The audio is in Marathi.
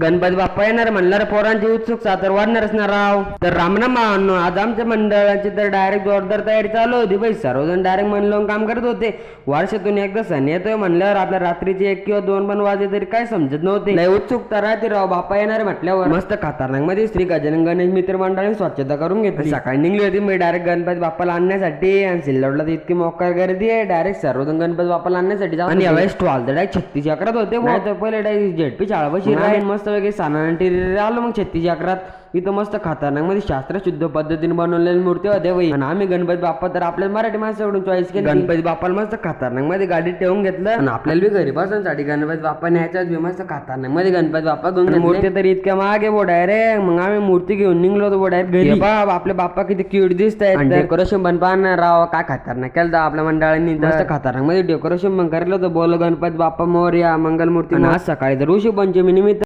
गणपती बाप्पा येणार म्हणल्यावर पोरांची उत्सुकता तर वाढणारच ना राव. तर रामनाम आज आमच्या मंडळाची तर डायरेक्ट जोरदार तयारी चालू होती बाई. सर्वजण डायरेक्ट मन लावून काम करत होते. वर्षातून एकदा सण येतोय म्हणल्यावर आपल्या रात्रीचे 1 किंवा 2 पण वाजले तरी काय समजत नव्हते. लय उत्सुकता राहते राव बाप्पा येणार म्हटल्यावर. मस्त खतरनाक मध्ये श्री गजानन गणेश मित्र मंडळाने स्वच्छता करून घेतली. सकाळी निघली होती मी डायरेक्ट गणपती बाप्पाला आणण्यासाठी. आणि सिल्लोडला तर इतकी मोकार गर्दी आहे, डायरेक्ट सर्वजण गणपती बाप्पाला आणण्यासाठी जाऊ. आणि यावेळेस स्टॉल तर डायरेक्ट 36 अकरात होते. तर पहिले डायरेक्ट झेडपी शाळापाशी राहील मस्त वगैरे सानांटी आलो मग 36 अकरात. इथं मस्त खतरनाक मध्ये शास्त्रशुद्ध पद्धतीने बनवलेल्या मूर्ती होत्या बाई. आणि आम्ही गणपती बाप्पा तर आपल्या मराठी माणसाकडून चॉईस केली. गणपती बाप्पाला मस्त खतरनाक मध्ये गाडीत ठेवून घेतलं. आणि आपल्याला बी घरी बसण्यासाठी गणपती बाप्पा न्यायच्याच बी मस्त खतरनाक मध्ये गणपती बाप्पा घेऊन. मूर्ती तर इतक्या मागे बो डायरेक्ट. मग आम्ही मूर्ती घेऊन निघलो होतो बो डायरेक्ट घरी. आपले बाप्पा किती क्यूट दिसत आहेत. डेकोरेशन पण पाहणार राव काय खतरनाक केलं आपल्या मंडळांनी. मस्त खतरनाक मध्ये डेकोरेशन पण करायला होतं. बोल गणपती बाप्पा मोरया मंगलमूर्ती. आज सकाळी तर ऋषी पंचमी निमित्त